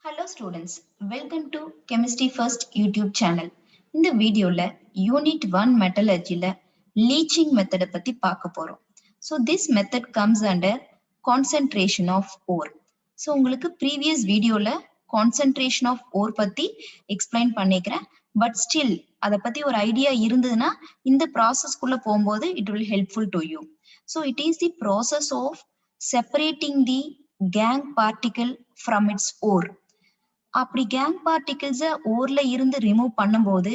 Hello students, welcome to Chemistry First YouTube channel. இந்த வீடியோல unit 1 மெட்டலர்ஜில leaching மெத்தட பத்தி பார்க்க போறோம். So this method comes under concentration of ore. So உங்களுக்கு previous வீடியோல concentration of ore பத்தி explain பண்ணிக்கிறேன். But still அத பத்தி ஒரு ஐடியா இருந்ததுன்னா இந்த process குள்ள போகும்போது it will helpful to you. So it is the process of separating the gang particle from its ore. அப்படி கேங் பார்ட்டிகிள்ஸ ஓர்ல இருந்து ரிமூவ் பண்ணும்போது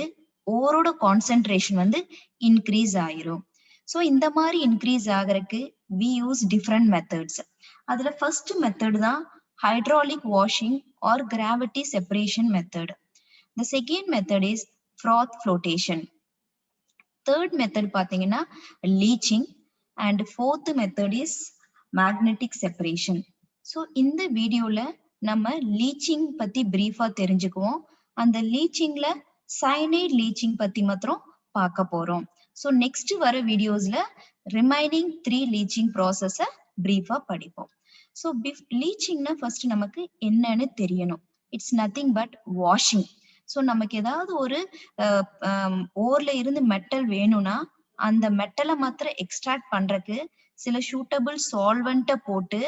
ஓரோட கான்சென்ட்ரேஷன் வந்து இன்க்ரீஸ் ஆயிரும். ஸோ இந்த மாதிரி இன்க்ரீஸ் ஆகிறதுக்கு வி யூஸ் டிஃப்ரெண்ட் மெத்தட்ஸ். அதுல ஃபர்ஸ்ட் மெத்தட் தான் hydraulic washing or gravity separation method. The second method is froth flotation. Third method பாத்தீங்கன்னா leaching and fourth method is magnetic separation. So இந்த வீடியோல நம்ம லீச்சிங் பத்தி பிரீஃபா தெரிஞ்சுக்குவோம். அந்த லீச்சிங்ல சயனைட் லீச்சிங் பத்தி மாத்திரம் பார்க்க போறோம். ஸோ நெக்ஸ்ட் வர வீடியோஸ்ல ரிமைனிங் 3 லீச்சிங் ப்ராசஸ பிரீஃபா படிப்போம். ஸோ லீச்சிங்னா ஃபர்ஸ்ட் நமக்கு என்னன்னு தெரியணும். It's nothing but washing. So நமக்கு ஏதாவது ஒரு ஓர்ல இருந்து மெட்டல் வேணும்னா அந்த மெட்டலை மாத்திரம் எக்ஸ்ட்ராக்ட் பண்றதுக்கு சில சூட்டபிள் சால்வெண்ட்டை போட்டு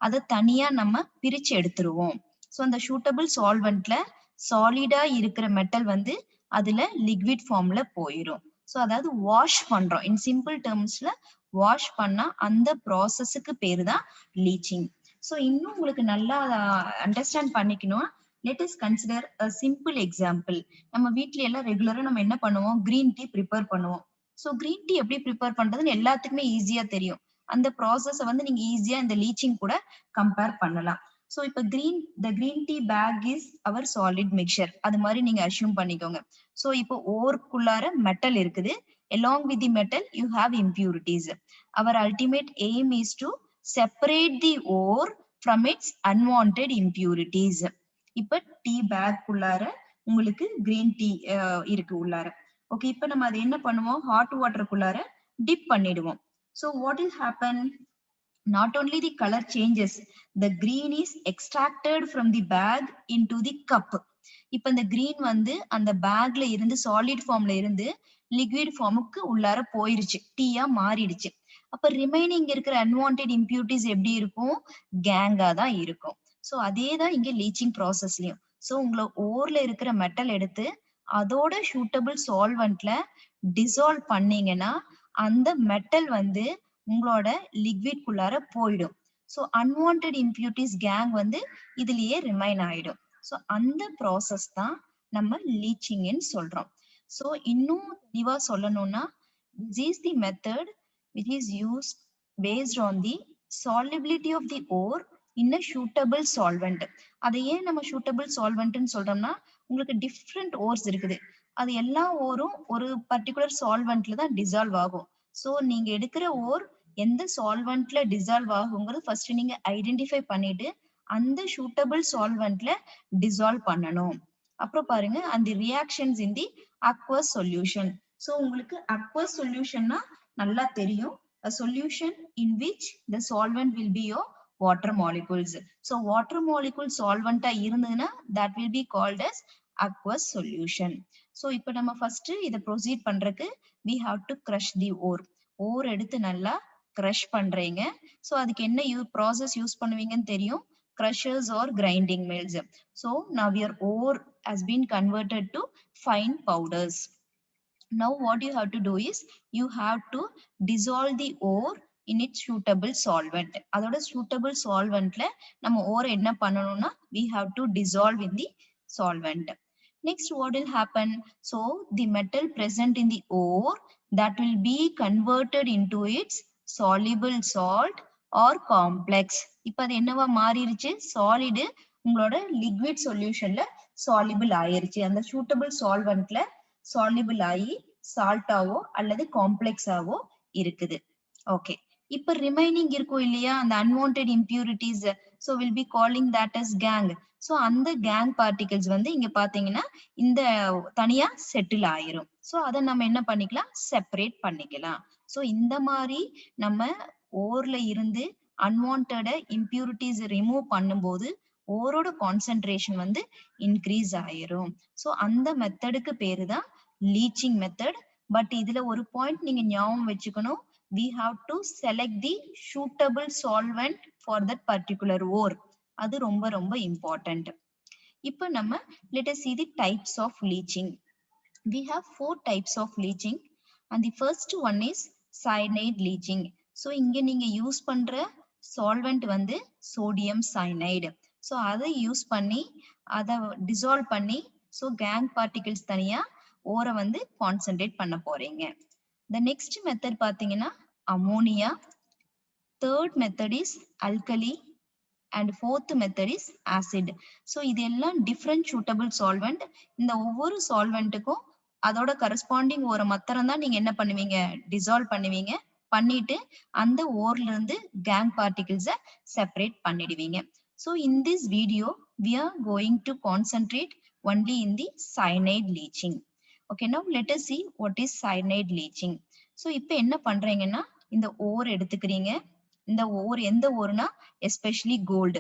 அதை தனியா நம்ம பிரிச்சு எடுத்துருவோம். ஸோ அந்த சூட்டபிள் சால்வெண்ட்ல சாலிடா இருக்கிற மெட்டல் வந்து அதுல லிக்விட் ஃபார்ம்ல போயிடும். ஸோ அதாவது வாஷ் பண்றோம். இன் சிம்பிள் டேர்ம்ஸ்ல வாஷ் பண்ணா அந்த ப்ராசஸுக்கு பேரு தான் லீச்சிங். ஸோ இன்னும் உங்களுக்கு நல்லா அண்டர்ஸ்டாண்ட் பண்ணிக்கணும். Let us consider a simple example. நம்ம வீட்ல எல்லாம் ரெகுலரா நம்ம என்ன பண்ணுவோம், கிரீன் டீ ப்ரிப்பேர் பண்ணுவோம். ஸோ கிரீன் டீ எப்படி ப்ரிப்பேர் பண்றதுன்னு எல்லாத்துக்குமே ஈஸியா தெரியும். அந்த ப்ராசஸ வந்து நீங்க ஈஸியா இந்த லீச்சிங் கூட கம்பேர் பண்ணலாம். ஸோ இப்ப green tea bag is our solid mixture, அது மாதிரி நீங்க அஷ்யூம் பண்ணிக்கோங்க. ஸோ இப்போ ஓர்க்குள்ளார மெட்டல் இருக்குது. along with the metal you have impurities. Our ultimate aim is to separate the ore from its unwanted impurities. இப்ப டீ பேக் குள்ளார உங்களுக்கு green tea இருக்கு உள்ளார. ஓகே, இப்ப நம்ம அதை என்ன பண்ணுவோம், ஹாட் வாட்டருக்குள்ளார டிப் பண்ணிடுவோம். So what will happen? Not only the color changes, the green is extracted from the bag into the cup. இப்ப இந்த green வந்து அந்த பேக்ல இருந்து சாலிட் ஃபார்ம்ல இருந்து லிக்விட் ஃபார்முக்கு உள்ளார போயிருச்சு, டீயா மாறிடுச்சு. அப்ப ரிமைனிங் இருக்கிற அன்வான்டட் இம்பியூரிட்டிஸ் எப்படி இருக்கும், கேங்கா தான் இருக்கும். சோ அதே தான் இங்க லீச்சிங் ப்ராசஸ்லயும். சோ உங்களை ஓர்ல இருக்கிற மெட்டல் எடுத்து அதோட சூட்டபிள் சால்வெண்ட்ல டிசால்வ் பண்ணீங்கன்னா அந்த மெட்டல் வந்து உங்களோட லிக்விட் குள்ளார போயிடும். ஸோ அன்வான்டட் இம்பியூரிட்டிஸ் கேங் வந்து இதுலயே ரிமைன் ஆயிடும். ஸோ அந்த ப்ராசஸ் தான் நம்ம லீச்சிங்னு சொல்றோம். ஸோ இன்னும் தெளிவா சொல்லணும்னா, this is the method which is used based on the solubility of the ore in a suitable solvent. அதை ஏன் நம்ம சூட்டபிள் சால்வெண்ட்னு சொல்றோம்னா, உங்களுக்கு டிஃப்ரெண்ட் ஓர்ஸ் இருக்குது. அது எல்லா ஓரும் ஒரு பர்டிகுலர் சால்வெண்ட்ல தான் டிசால்வ் ஆகும். ஸோ நீங்க எடுக்கிற ஓர் எந்த சால்வெண்ட்ல டிசால்வ் ஆகுங்கிறது ஃபர்ஸ்ட் நீங்க ஐடென்டிஃபை பண்ணிட்டு அந்த சூட்டபிள் சால்வெண்ட்ல டிசால்வ் பண்ணணும். அப்புறம் பாருங்க அந்த ரியாக்ஷன்ஸ் இன் தி அக்வஸ் சொல்யூஷன். ஸோ உங்களுக்கு அக்வஸ் சொல்யூஷன்னா நல்லா தெரியும். a solution in which the solvent will be your water molecules. So water molecule solvent இருந்ததுன்னா that will be called as aqueous solution. So இப்போ நம்ம ஃபர்ஸ்ட் இதை ப்ரொசீட் பண்றதுக்கு we have to crush the ore. ஓர் எடுத்து நல்லா crush பண்றீங்க. So அதுக்கு என்ன ப்ராசஸ் யூஸ் பண்ணுவீங்கன்னு தெரியும், crushers or grinding mills. So now your ore has been converted to fine powders. Now what you have to do is you have to dissolve the ore in its suitable solvent. அதோட suitable solventல நம்ம ore என்ன பண்ணணும்னா we have to dissolve in the solvent. Next what will happen? So the metal present in the ore that will be converted into its soluble salt or complex. இப்ப அது என்னவா மாறிடுச்சு, solid உங்களோட liquid சொல்யூஷன்ல soluble ஆயிருச்சு. அந்த suitable சால்வெண்ட்ல soluble ஆகி சால்ட்டாவோ அல்லது காம்ப்ளெக்ஸாவோ இருக்குது. ஓகே, இப்ப ரிமைனிங் இருக்கும் இல்லையா அந்த unwanted impurities, so will be calling that as gangue. So அந்த கேங் பார்ட்டிகல்ஸ் வந்து இங்க பாத்தீங்கன்னா இந்த தனியா செட்டில் ஆயிரும். ஸோ அதை நம்ம என்ன பண்ணிக்கலாம், செப்பரேட் பண்ணிக்கலாம். ஸோ இந்த மாதிரி நம்ம ஓர்ல இருந்து அன்வான்டட் இம்பியூரிட்டிஸ் ரிமூவ் பண்ணும்போது ஓரோட கான்சென்ட்ரேஷன் வந்து இன்க்ரீஸ் ஆயிரும். ஸோ அந்த மெத்தடுக்கு பேரு தான் லீச்சிங் மெத்தட். பட் இதுல ஒரு பாயிண்ட் நீங்க ஞாபகம் வச்சுக்கணும். we have to select the suitable solvent for that particular ore. அது ரொம்ப ரொம்ப important. இப்போ நம்ம let us see the types of leaching. We have 4 types of leaching and the first one is cyanide leaching. So இங்க நீங்க use பண்ற solvent வந்து sodium cyanide. So அதை யூஸ் பண்ணி அதை dissolve பண்ணி so gang particles தனியா ஓரை வந்து கான்சென்ட்ரேட் பண்ண போறீங்க. The next method பாத்தீங்கன்னா ammonia, third method is alkali and fourth method is acid. So இது எல்லாம் different suitable solvent. இந்த ஒவ்வொரு solventக்கும் அதோட corresponding ஒரு மத்தரம் தான் நீங்க என்ன பண்ணுவீங்க dissolve பண்ணுவீங்க. பண்ணிட்டு அந்த ஓர்ல இருந்து gang particles separate பண்ணிடுவீங்க. So in this video we are going to concentrate only in the cyanide leaching. Okay, now let us see what is cyanide leaching. So இப்போ என்ன பண்றீங்கன்னா இந்த ஓர் எடுத்துக்கிறீங்க. இந்த ஓர் எந்த ஓர்னா especially gold.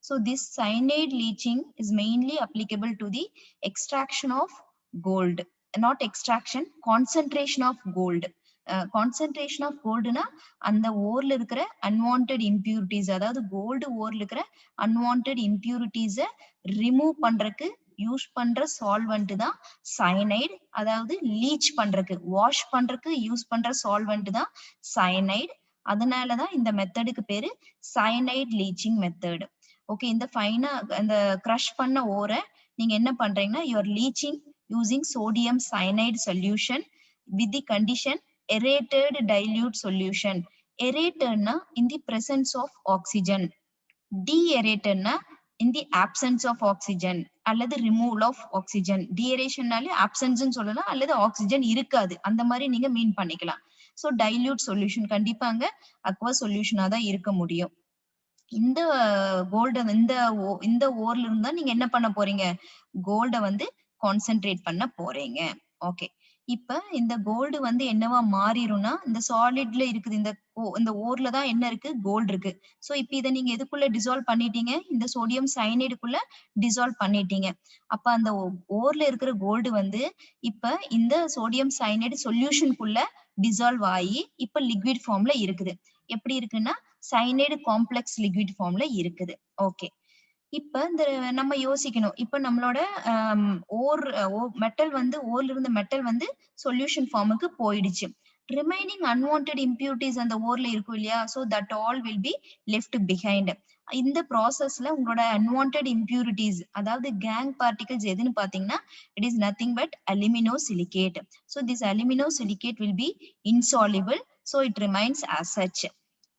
So this cyanide leaching is mainly applicable to the extraction of gold, not extraction, concentration of gold. Concentration of gold na அந்த ஓர்ல இருக்கிற unwanted impurities, அதாவது கோல்டு ஓர்ல இருக்கிற unwanted impurities ரிமூவ் பண்றதுக்கு யூஸ் பண்ற சால்வெண்ட் தான் cyanide. அதாவது leech பண்றதுக்கு wash பண்றதுக்கு யூஸ் பண்ற சால்வெண்ட் தான் சயனைடு. அதனாலதான் இந்த மெத்தடுக்கு பேரு சயனைட் லீச்சிங் மெத்தட். ஓகே, இந்த ஃபைனா அந்த கிரஷ் பண்ண ஓரை நீங்க என்ன பண்றீங்கன்னா you're leaching using sodium cyanide solution with the condition aerated dilute solution. Aerated na in the presence of oxygen, deaerated na in the absence of oxygen அல்லது removal of oxygen. Deaeration நாலே absence ன்னு சொல்லலாம் அல்லது oxygen இருக்காது, அந்த மாதிரி நீங்க மீன் பண்ணிக்கலாம். So dilute solution கண்டிப்பா அங்க aqueous solution தான் இருக்க முடியும். இந்த கோல்ட இந்த ஓர்ல இருந்தா நீங்க என்ன பண்ண போறீங்க கோல்ட வந்து கான்சென்ட்ரேட் பண்ண போறீங்க. ஓகே, இப்ப இந்த கோல்டு வந்து என்னவா மாறிடும்னா இந்த சாலிட்ல இருக்குது இந்த ஓர்ல தான் என்ன இருக்கு கோல்டு இருக்கு. சோ இப்ப இதை நீங்க எதுக்குள்ள டிசால்வ் பண்ணிட்டீங்க இந்த சோடியம் சயனைடுக்குள்ள டிசால்வ் பண்ணிட்டீங்க. அப்ப அந்த ஓர்ல இருக்கிற கோல்டு வந்து இப்ப இந்த சோடியம் சயனைடு சொல்யூஷனுக்குள்ள டிசால்வ் ஆகி இப்ப லிக்விட் ஃபார்ம்ல இருக்குது. எப்படி இருக்குன்னா சயனைடு காம்ப்ளெக்ஸ் லிக்விட் ஃபார்ம்ல இருக்குது. ஓகே, இப்ப இந்த நம்ம யோசிக்கணும், இப்ப நம்மளோட மெட்டல் வந்து ஓர்ல இருந்த மெட்டல் வந்து சொல்யூஷன் ஃபார்முக்கு போயிடுச்சு. ரிமைனிங் அன்வான்டட் இம்பியூரிட்டிஸ் அந்த ஓர்ல இருக்கும் இல்லையா, so that all will be left behind. இந்த ப்ராசஸ்ல உங்களோட அன்வான்டட் இம்பியூரிட்டிஸ் அதாவது கேங் பார்ட்டிகல்ஸ் எதுன்னு பாத்தீங்கன்னா it is nothing but alumino silicate. So this alumino silicate will be insoluble, so it remains as such.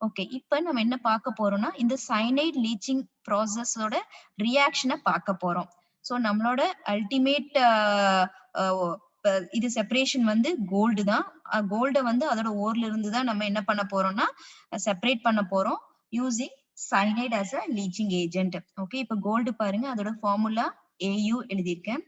Okay, இப்ப நம்ம என்ன பார்க்க போறோம்னா இந்த சயனைட் லீச்சிங் ப்ராசஸோட ரியாக்ஷனை பார்க்க போறோம். சோ நம்மளோட அல்டிமேட் இது செப்பரேஷன் வந்து கோல்டு தான். கோல்ட வந்து அதோட ஓர்ல இருந்து தான் நம்ம என்ன பண்ண போறோம்னா செப்பரேட் பண்ண போறோம் using cyanide as a leaching agent. Okay, இப்ப கோல்டு பாருங்க, அதோட ஃபார்முலா AU எழுதியிருக்கேன்.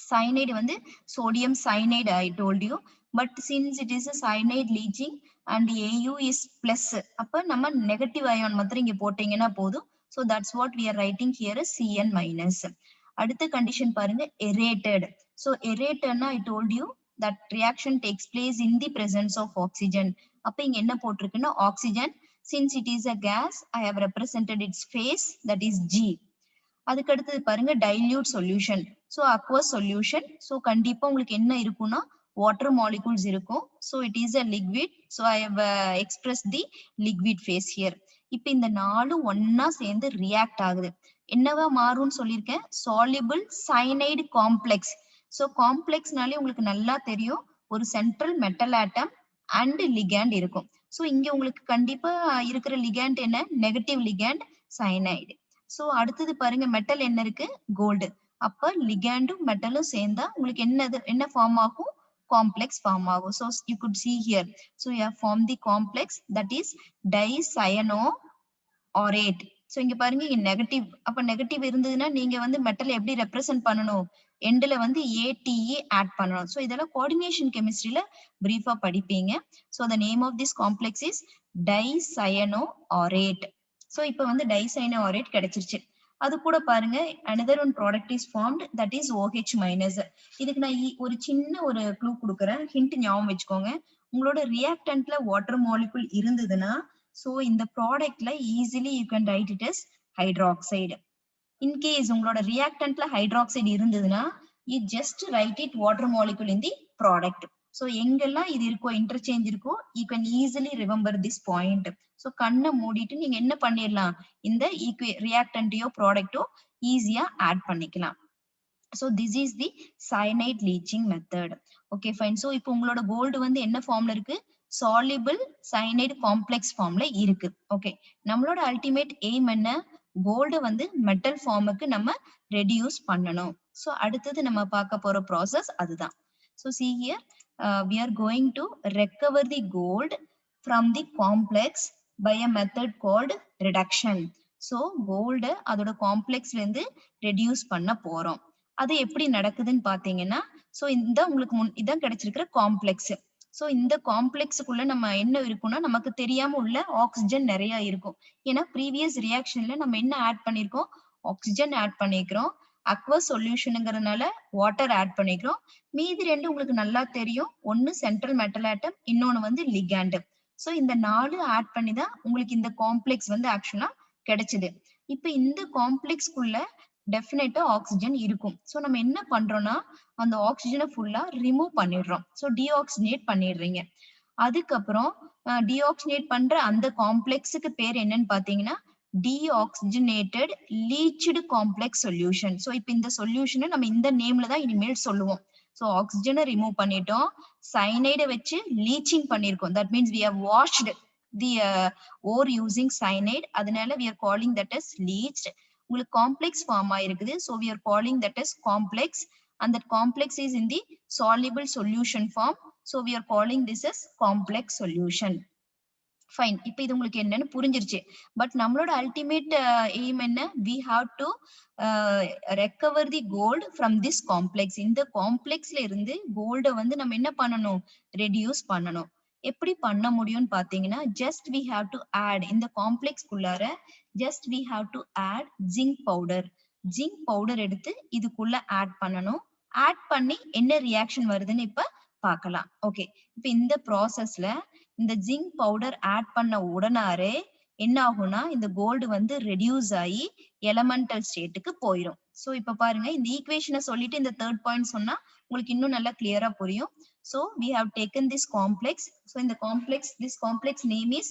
cyanide வந்து sodium cyanide I told you, but since it is a cyanide leaching and AU is plus, அப்ப நம்ம நெகட்டிவ் அயான் மாத்திரம் இங்க போட்டீங்கன்னா போதும். so that's what we are writing here as Cn minus. அடுத்த condition பாருங்க aerated. so aerated na I told you that reaction takes place in the presence of oxygen. அப்ப இங்க என்ன போட்டிருக்குன்னா oxygen, since it is a gas I have represented its phase, that is G. அதுக்கு அடுத்தது பாருங்க dilute solution, so aqueous solution. So கண்டிப்பா உங்களுக்கு என்ன இருக்கும்னா வாட்டர் மாலிகூல்ஸ் இருக்கும். So it is a liquid, so I have expressed the liquid phase here. இப்ப இந்த நாலும் ஒன்னா சேர்ந்து ரியாக்ட் ஆகுது. என்னவா மாறும்னு சொல்லியிருக்கேன், soluble cyanide complex. சோ காம்ப்ளெக்ஸ்னாலே உங்களுக்கு நல்லா தெரியும், ஒரு central metal atom and ligand இருக்கும். சோ இங்க உங்களுக்கு கண்டிப்பா இருக்கிற லிகேண்ட் என்ன, நெகட்டிவ் லிகேண்ட் சயனைடு. சோ அடுத்தது பாருங்க மெட்டல் என்ன இருக்கு கோல்டு. அப்ப லிகேண்டும் மெட்டலும் சேர்ந்தா உங்களுக்கு என்ன ஃபார்ம் ஆகும், காம்ப்ளெக்ஸ் ஃபார்ம் ஆகும். so you could see here, so you have formed the complex that is dicyanoorate. so இங்க பாருங்க இங்க நெகட்டிவ், அப்ப நெகட்டிவ் இருந்ததுன்னா நீங்க வந்து மெட்டல் எப்படி ரெப்ரசென்ட் பண்ணணும், எண்ட்ல வந்து ATE ஆட் பண்ணணும். சோ இதெல்லாம் கோஆர்டினேஷன் கெமிஸ்ட்ரியில பிரீஃபா படிப்பீங்க. so the name of this complex is dicyanoorate. So இப்ப வந்து டைசைனோரேட் கிடைச்சிருச்சு. அது கூட பாருங்க another one product is formed, that is OH minus. இதுக்கு நான் ஒரு சின்ன ஒரு க்ளூ கொடுக்குறேன், ஹிண்ட் ஞாபகம் வச்சுக்கோங்க. உங்களோட ரியாக்டன்ட்ல வாட்டர் மாலிகுல் இருந்ததுன்னா சோ இந்த ப்ராடக்ட்ல easily you can write it as hydroxide. In case உங்களோட ரியாக்டன்ட்ல ஹைட்ராக்சைடு இருந்ததுன்னா you just write it water molecule in the product. So எங்கெல்லாம் இது இருக்கோ இன்டர்சேஞ்ச் இருக்கோ you can easily remember this point. So கண்ணை மூடிட்டு நீங்க என்ன பண்ணிடலாம், இந்த ரியாக்டன்ட்டையோ ப்ராடக்ட்டோ ஈஸியா ஆட் பண்ணிக்கலாம். So this is the cyanide leaching method. Okay fine. So இப்போ உங்களோட கோல்டு வந்து என்ன ஃபார்ம்ல இருக்கு, soluble cyanide complex ஃபார்ம்ல இருக்கு. ஓகே, நம்மளோட அல்டிமேட் எய்ம் என்ன, கோல்டு வந்து மெட்டல் ஃபார்முக்கு நம்ம ரெடியூஸ் பண்ணணும். சோ அடுத்தது நம்ம பார்க்க போற ப்ராசஸ் அதுதான். So see here, we are going to recover the gold from the complex by a method called reduction. So gold அதோட காம்ப்ளெக்ஸ்ல இருந்து ரெடியூஸ் பண்ண போறோம். அது எப்படி நடக்குதுன்னு பாத்தீங்கன்னா, சோ இந்த உங்களுக்கு இதான் கிடைச்சிருக்கிற காம்ப்ளெக்ஸ். சோ இந்த காம்ப்ளெக்ஸுக்குள்ள நம்ம என்ன இருக்கும்னா, நமக்கு தெரியாம உள்ள ஆக்சிஜன் நிறைய இருக்கும். ஏன்னா ப்ரீவியஸ் ரியாக்ஷன்ல நம்ம என்ன ஆட் பண்ணிருக்கோம், ஆக்சிஜன் ஆட் பண்ணிக்கிறோம், அக்வஸ் சொல்யூஷனுங்கிறதுனால வாட்டர் ஆட் பண்ணிக்கிறோம். மீதி ரெண்டு உங்களுக்கு நல்லா தெரியும், ஒன்னு சென்ட்ரல் மெட்டல் ஆட்டம், இன்னொன்னு வந்து லிகாண்ட். சோ இந்த 4 ஆட் பண்ணி தான் உங்களுக்கு இந்த காம்ப்ளெக்ஸ் வந்து ஆக்சுவலா கிடைச்சது. இப்ப இந்த காம்ப்ளெக்ஸ்க்குள்ள டெஃபினட்டா ஆக்சிஜன் இருக்கும். சோ நம்ம என்ன பண்றோம்னா, அந்த ஆக்சிஜனை ஃபுல்லா ரிமூவ் பண்ணிடுறோம். சோ டீஆக்சிஜனேட் பண்ணிடுறீங்க. அதுக்கப்புறம் டீஆக்சிஜனேட் பண்ற அந்த காம்ப்ளெக்ஸுக்கு பேர் என்னன்னு பாத்தீங்கன்னா deoxygenated leached complex solution. So இப்ப இந்த சொல்யூஷனை நம்ம இந்த நேம்ல தான் இனிமேல் சொல்லுவோம். So ஆக்சிஜனை ரிமூவ் பண்ணிட்டோம், சயனைடை வச்சு லீச்சிங் பண்ணிருக்கோம். That means we have washed the ore using cyanide. அதனால we are calling that as leached. உங்களுக்கு காம்ப்ளெக்ஸ் ஃபார்ம் ஆயிருக்குது. So we are calling that as complex, and that complex is in the soluble solution form. So we are calling this as complex solution. Fine. இப்போ இது உங்களுக்கு என்னன்னு புரிஞ்சிருச்சு. But நம்மளோட ultimate aim என்ன, we have to recover the gold from this complex. இந்த காம்ப்ளெக்ஸ்ல இருந்து கோல்ட வந்து நம்ம என்ன பண்ணணும், ரெடியூஸ் பண்ணணும். எப்படி பண்ண முடியும்னு பாத்தீங்கன்னா, just we have to add, இந்த காம்ப்ளெக்ஸ்க்குள்ளார just we have to add zinc powder. Zinc powder எடுத்து இதுக்குள்ள ஆட் பண்ணணும். ஆட் பண்ணி என்ன ரியாக்ஷன் வருதுன்னு இப்ப பார்க்கலாம். ஓகே, இப்ப இந்த ப்ராசஸ்ல இந்த ஜிங்க் பவுடர் ஆட் பண்ண உடனாரே என்ன ஆகும்னா, இந்த கோல்டு வந்து ரெடியூஸ் ஆகி எலமெண்டல் ஸ்டேட்டுக்கு போயிடும். சோ இப்ப பாருங்க, இந்த ஈக்குவேஷனை சொல்லிட்டு இந்த தேர்ட் பாயிண்ட் சொன்னா உங்களுக்கு இன்னும் நல்லா கிளியரா புரியும். So we have taken this complex. So in the complex, this complex name is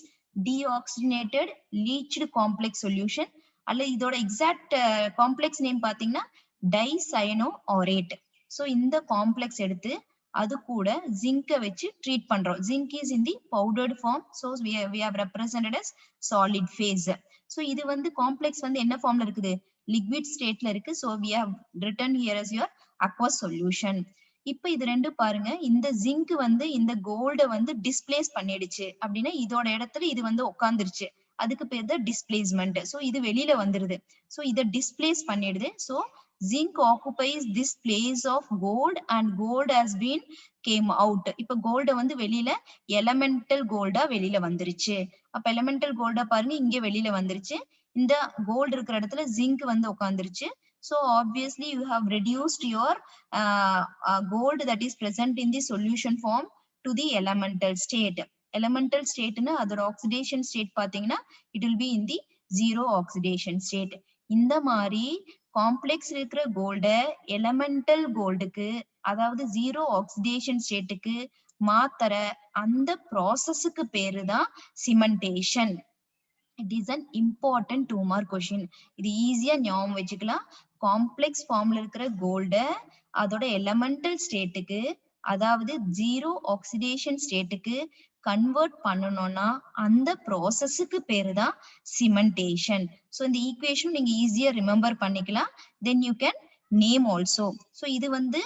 deoxygenated leached complex solution. அல்ல இதோட எக்ஸாக்ட் காம்ப்ளெக்ஸ் நேம் பாத்தீங்கன்னா டைசயனோஆரேட். சோ இந்த காம்ப்ளெக்ஸ் எடுத்து அது கூட ஜிங்கை வச்சு ட்ரீட் பண்றோம். Zinc is in the powdered form. So we have represented as solid phase. So இது வந்து காம்ப்ளெக்ஸ் வந்து என்ன ஃபார்ம்ல இருக்குது, லிக்விட் ஸ்டேட்ல இருக்கு. So we have written here as your aqueous solution. இப்ப இது ரெண்டு பாருங்க, இந்த ஜிங்க் வந்து இந்த கோல்ட வந்து டிஸ்பிளேஸ் பண்ணிடுச்சு அப்படின்னா இதோட இடத்துல இது வந்து உட்கார்ந்துருச்சு. அதுக்கு பேர் தான் டிஸ்பிளேஸ்மெண்ட். சோ இது வெளியில வந்துருது. சோ இத டிஸ்பிளேஸ் பண்ணிடுது. So zinc occupies this place of gold and gold has been came out. இப்ப கோல்ட வந்து வெளியில எலமெண்டல் கோல்டா வெளியில வந்துருச்சு. அப்ப எலமெண்டல் கோல்டா பாருங்க இங்க வெளியில வந்துருச்சு. இந்த கோல்டு இருக்கிற இடத்துல ஜிங்க் வந்து உட்கார்ந்துருச்சு. So obviously you have reduced your gold that is present in the solution form to the elemental state. Elemental state னா அதோட oxidation state பாத்தீங்கன்னா it will be in the zero oxidation state. இந்த மாதிரி complex இருக்கிற கோல்ட elemental கோல்டுக்கு, அதாவது zero oxidation ஸ்டேட்டுக்கு மாத்தற அந்த ப்ராசஸுக்கு பேரு தான் cementation. It is an important 2 mark question. இது ஈஸியா ஞாபகம் வச்சுக்கலாம். காம்ப்ளெக்ஸ் ஃபார்ம்ல இருக்கிற கோல்ட அதோட எலமெண்டல் ஸ்டேட்டுக்கு, அதாவது ஜீரோ ஆக்சிடேஷன் ஸ்டேட்டுக்கு கன்வெர்ட் பண்ணணும்னா அந்த ப்ராசஸுக்கு பேரு தான் சிமெண்டேஷன். சோ இந்த ஈக்குவேஷன் நீங்க ஈஸியா ரிமெம்பர் பண்ணிக்கலாம். Then you can name also. So இது வந்து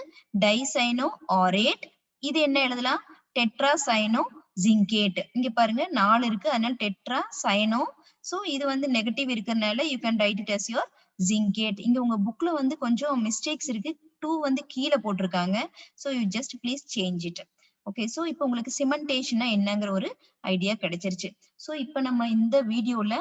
டைசைனோஆரேட். இது என்ன எழுதலாம், டெட்ராசைனோ ஜிங்கேட். இங்க பாருங்க 4 இருக்கு, அதனால டெட்ரா சைனோ. சோ இது வந்து நெகட்டிவ் இருக்கிறதுனால you can write it as your ஜிங்கேட். இங்க உங்க புக்ல வந்து கொஞ்சம் மிஸ்டேக்ஸ் இருக்கு, 2 வந்து கீழே போட்டிருக்காங்க. So you just please change it. Okay, so இப்போ உங்களுக்கு சிமெண்டேஷன்னா என்னங்கிற ஒரு ஐடியா கிடைச்சிருச்சு. சோ இப்போ நம்ம இந்த வீடியோல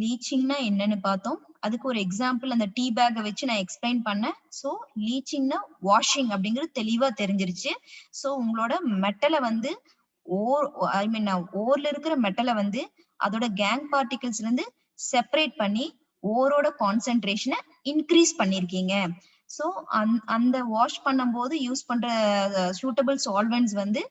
லீச்சிங்னா என்னன்னு பார்த்தோம். அதுக்கு ஒரு எக்ஸாம்பிள் அந்த டீ பேக்கை வச்சு நான் எக்ஸ்பிளைன் பண்ணேன். சோ லீச்சிங்னா வாஷிங் அப்படிங்கிறது தெளிவா தெரிஞ்சிருச்சு. சோ உங்களோட மெட்டலை வந்து ஓர் ஐ மீன் ஓர்ல இருக்கிற மெட்டலை வந்து அதோட கேங் பார்ட்டிகிள்ஸ்ல இருந்து செப்பரேட் பண்ணி ஓரோட கான்சென்ட்ரேஷனை இன்க்ரீஸ் பண்ணிருக்கீங்க. சோ அந்த வாஷ் பண்ணும்போது யூஸ் பண்ற சூட்டபிள் சால்வெண்ட்ஸ் வந்து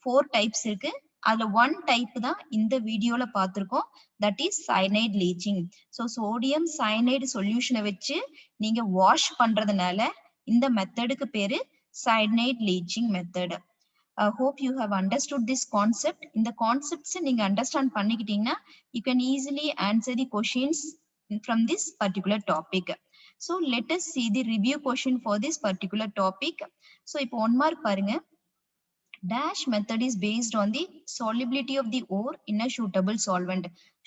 4 டைப்ஸ் இருக்கு. அதுல 1 டைப் தான் இந்த வீடியோல பார்த்திருக்கோம். That is cyanide leaching. So sodium cyanide சொல்யூஷனை வச்சு நீங்க வாஷ் பண்றதுனால இந்த மெத்தடுக்கு பேரு cyanide leaching method. Hope you have understood this concept. இந்த concepts நீங்க understand பண்ணிக்கிட்டீங்கன்னா you can easily answer the questions from this particular topic. So let us see the review question for this particular topic. So இப்போ 1 mark பாருங்க. Dash method is based on the solubility of the ore in a suitable solvent.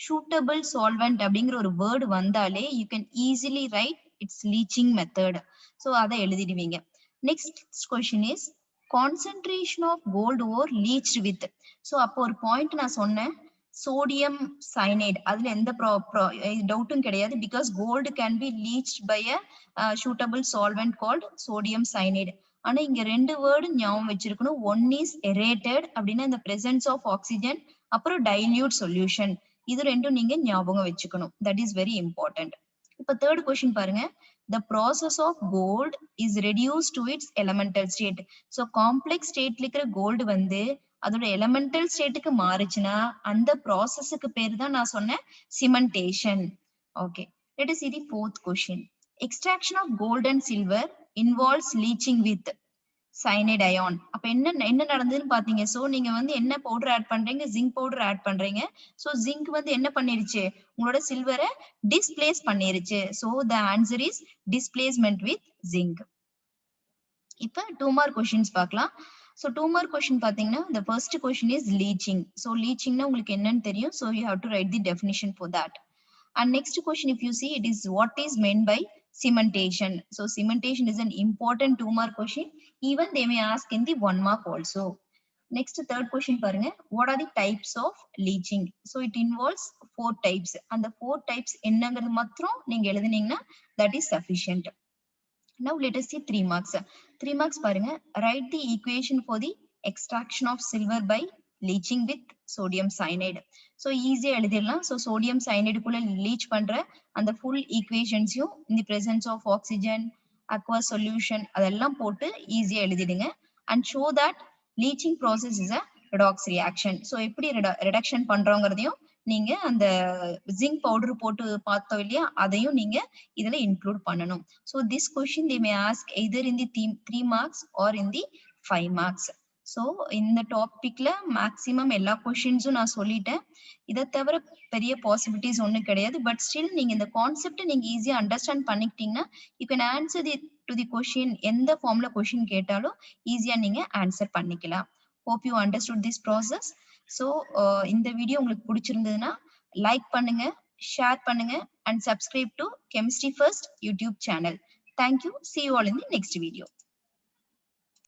Suitable solvent அப்படிங்கிற ஒரு word வந்தாலே you can easily write its leaching method. So அதை எழுதிடுவீங்க. Next question is concentration of gold ore leached with. So அப்போ ஒரு point நான் சொன்னேன், sodium cyanide. அதுல எந்த டவுட்டும் கிடையாது, because gold can be leached by a suitable solvent called sodium cyanide. ஆனா இங்க 2 வேர்டு ஞாபகம் வச்சிருக்கணும். ஒன் இஸ் எரேட்டட் அப்படின்னா இந்த பிரசன்ஸ் ஆஃப் ஆக்சிஜன், அப்புறம் டைல்யூட் சொல்யூஷன். இது ரெண்டும் நீங்க ஞாபகம் வச்சுக்கணும். That is very important. இப்ப தேர்ட் கொஸ்டின் பாருங்க. The process of gold is reduced to its elemental state. So complex stateல இருக்கிற கோல்டு வந்து அதோட எலமெண்டல் ஸ்டேட்டுக்கு மாறுச்சுன்னா அந்த ப்ராசஸுக்கு பேர் தான் நான் சொன்னேன் cementation. Okay, let us see the fourth question. Extraction of gold and silver involves leaching with cyanide ion. அப்ப என்ன நடந்ததுன்னு பாத்தீங்க. சோ நீங்க வந்து என்ன பவுடர் ஆட் பண்றீங்க, ஜிங்க் பவுடர் ஆட் பண்றீங்க. சோ ஜிங்க் வந்து என்ன பண்ணிருச்சு, உங்களோட சில்வரை டிஸ்பிளேஸ் பண்ணிருச்சு. So the answer is displacement with zinc. இப்ப 2 mark questions பார்க்கலாம். So 2 mark question பாத்தீங்கன்னா the first question is leaching. So leachingனா உங்களுக்கு என்னன்னு தெரியும். So you have to write the definition for that. And next question, if you see, it is what is meant by cementation. So cementation is an important 2 mark question. Even they may ask in the 1 mark also. Next third question பாருங்க. What are the types of leaching? So it involves 4 types. And the 4 types என்னங்கிறது மாத்திரம் நீங்க எழுதுனீங்கன்னா that is sufficient. Now let us see 3 marks. 3 marks பாருங்க. Write the equation for the extraction of silver by leaching with sodium cyanide. So easy எழுதிடலாம். So sodium cyanide குள்ள leach பண்ற அந்த full equations-யும் in the presence of oxygen, aqueous solution அதெல்லாம் போட்டு ஈஸியா எழுதிடுங்க. And show that leaching process is a redox reaction. So எப்படி reduction பண்றோங்கிறதையும் நீங்க அந்த ஜிங்க் பவுடர் போட்டு பார்த்தோம் இல்லையா, அதையும் நீங்க இதுல இன்க்ளூட் பண்ணணும். So this question they may ask either in the 3 marks or in the 5 marks. So இந்த டாபிக்ல மேக்சிமம் எல்லா கொஸ்டின்ஸும் நான் சொல்லிட்டேன். இதை தவிர பெரிய பாசிபிலிட்டிஸ் ஒன்றும் கிடையாது. பட் ஸ்டில் நீங்க இந்த கான்செப்ட் நீங்க ஈஸியா அண்டர்ஸ்டாண்ட் பண்ணிக்கிட்டீங்கன்னா you can answer to the question. எந்த ஃபார்ம்ல கொஸ்டின் கேட்டாலும் ஈஸியா நீங்க ஆன்சர் பண்ணிக்கலாம். Hope you understood this process. So இந்த வீடியோ உங்களுக்கு பிடிச்சிருந்ததுன்னா லைக் பண்ணுங்க, ஷேர் பண்ணுங்க and subscribe to Chemistry First YouTube channel. Thank you. See you all in the next video.